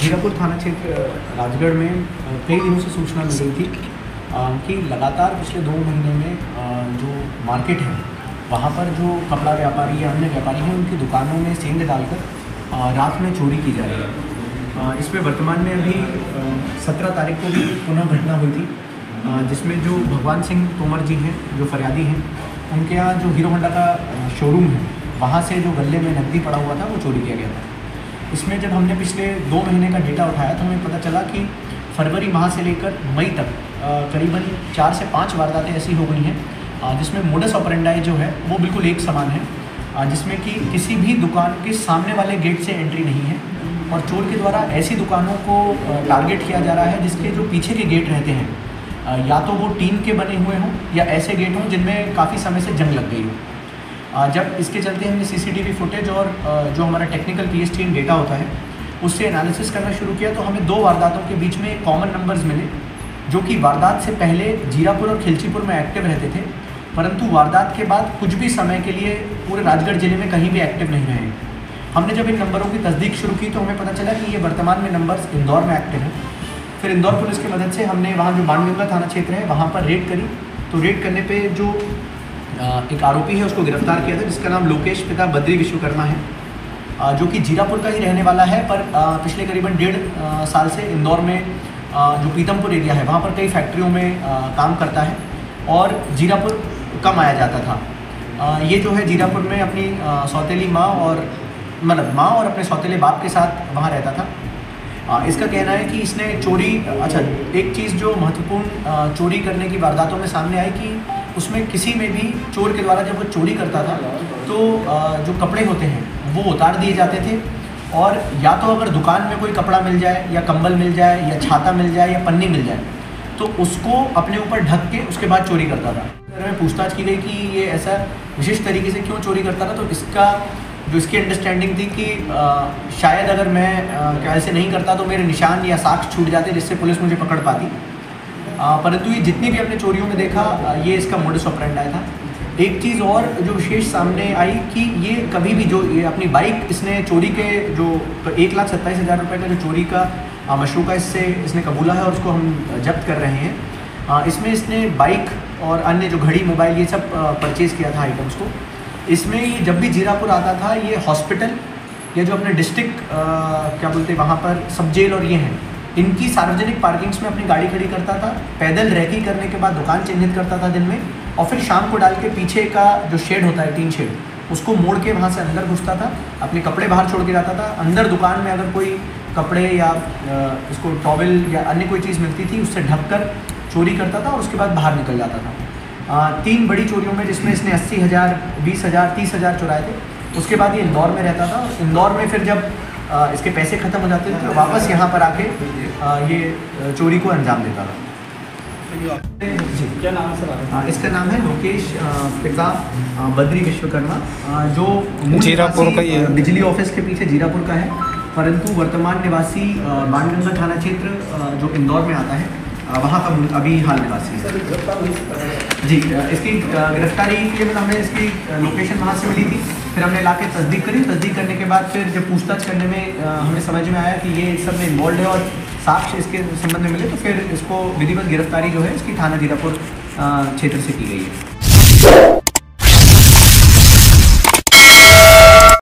जीरापुर थाना क्षेत्र राजगढ़ में कई दिनों से सूचना मिल रही थी कि लगातार पिछले 2 महीने में जो मार्केट है वहाँ पर जो कपड़ा व्यापारी या अन्य व्यापारी हैं उनकी दुकानों में सेंध डालकर रात में चोरी की जा रही है। इसमें वर्तमान में अभी 17 तारीख को भी पुनः घटना हुई थी, जिसमें जो भगवान सिंह तोमर जी हैं जो फरियादी हैं, उनके यहाँ जो हीरो होंडा का शोरूम है वहाँ से जो गले में नकदी पड़ा हुआ था वो चोरी किया गया था। इसमें जब हमने पिछले 2 महीने का डेटा उठाया तो हमें पता चला कि फरवरी माह से लेकर मई तक करीबन 4 से 5 वारदातें ऐसी हो गई हैं जिसमें मोडस ऑपरेंडाई जो है वो बिल्कुल एक समान है, जिसमें कि किसी भी दुकान के सामने वाले गेट से एंट्री नहीं है और चोर के द्वारा ऐसी दुकानों को टारगेट किया जा रहा है जिसके जो पीछे के गेट रहते हैं या तो वो टीन के बने हुए हों या ऐसे गेट हों जिनमें काफ़ी समय से जंग लग गई हो। जब इसके चलते हमने सीसीटीवी फुटेज और जो हमारा टेक्निकल PSTN डेटा होता है उससे एनालिसिस करना शुरू किया तो हमें 2 वारदातों के बीच में कॉमन नंबर्स मिले, जो कि वारदात से पहले जीरापुर और खिलचीपुर में एक्टिव रहते थे, परंतु वारदात के बाद कुछ भी समय के लिए पूरे राजगढ़ जिले में कहीं भी एक्टिव नहीं रहे। हमने जब इन नंबरों की तस्दीक शुरू की तो हमें पता चला कि ये वर्तमान में नंबर्स इंदौर में एक्टिव हैं। फिर इंदौर पुलिस की मदद से हमने वहाँ जो बाणगंगा थाना क्षेत्र है वहाँ पर रेड करी, तो रेड करने पर जो एक आरोपी है उसको गिरफ्तार किया था जिसका नाम लोकेश पिता बद्री विश्वकर्मा है, जो कि जीरापुर का ही रहने वाला है, पर पिछले करीबन 1.5 साल से इंदौर में जो पीतमपुर एरिया है वहाँ पर कई फैक्ट्रियों में काम करता है और जीरापुर कम आया जाता था। ये जो है जीरापुर में अपनी सौतेली माँ और अपने सौतेले बाप के साथ वहाँ रहता था। इसका कहना है कि इसने चोरी एक चीज़ जो महत्वपूर्ण चोरी करने की वारदातों में सामने आई कि उसमें किसी में भी चोर के द्वारा जब वो चोरी करता था तो जो कपड़े होते हैं वो उतार दिए जाते थे और या तो अगर दुकान में कोई कपड़ा मिल जाए या कंबल मिल जाए या छाता मिल जाए या पन्नी मिल जाए तो उसको अपने ऊपर ढक के उसके बाद चोरी करता था। अगर में पूछताछ की गई कि ये ऐसा विशिष्ट तरीके से क्यों चोरी करता था तो इसकी अंडरस्टैंडिंग थी कि शायद अगर मैं ऐसे नहीं करता तो मेरे निशान या साक्ष्य छूट जाते जिससे पुलिस मुझे पकड़ पाती, परंतु ये जितनी भी अपने चोरियों में देखा ये इसका मोडस ऑपरेंडाई था। एक चीज़ और जो विशेष सामने आई कि ये कभी भी ये अपनी बाइक इसने चोरी के जो 1,27,000 रुपये का जो चोरी का मशरूका इसने कबूला है और उसको हम जब्त कर रहे हैं। इसमें इसने बाइक और अन्य जो घड़ी मोबाइल ये सब परचेज़ किया था आइटम्स को। इसमें ये जब भी जीरापुर आता था ये हॉस्पिटल या जो अपने डिस्ट्रिक्ट वहाँ पर सब जेल और ये हैं इनकी सार्वजनिक पार्किंग्स में अपनी गाड़ी खड़ी करता था, पैदल रैकी करने के बाद दुकान चिन्हित करता था दिन में और फिर शाम को डाल के पीछे का जो शेड होता है टीन शेड उसको मोड़ के वहाँ से अंदर घुसता था, अपने कपड़े बाहर छोड़ के जाता था। अंदर दुकान में अगर कोई कपड़े या इसको टॉवेल या अन्य कोई चीज़ मिलती थी उससे ढककर चोरी करता था और उसके बाद बाहर निकल जाता था। 3 बड़ी चोरियों में जिसमें इसने 80,000, 20,000, 30,000 चुराए थे। उसके बाद ये इंदौर में रहता था। इंदौर में फिर जब इसके पैसे ख़त्म हो जाते थे तो वापस यहाँ पर आके ये चोरी को अंजाम देता था। जी क्या नाम है सर? इसका नाम है लोकेश पिता बद्री विश्वकर्मा, जो जीरापुर का ही है, बिजली ऑफिस के पीछे जीरापुर का है, परंतु वर्तमान निवासी बाणगंगा थाना क्षेत्र जो इंदौर में आता है वहाँ का अभी हाल निवासी है। जी इसकी गिरफ्तारी के लिए हमने इसकी लोकेशन वहाँ से मिली थी, फिर हमने लाके तस्दीक करी। तस्दीक करने के बाद फिर जब पूछताछ करने में हमें समझ में आया कि ये इस सब में इन्वॉल्व है और साक्ष्य इसके संबंध में मिले तो फिर इसको विधिवत गिरफ्तारी जो है इसकी थाना जीरापुर क्षेत्र से की गई है।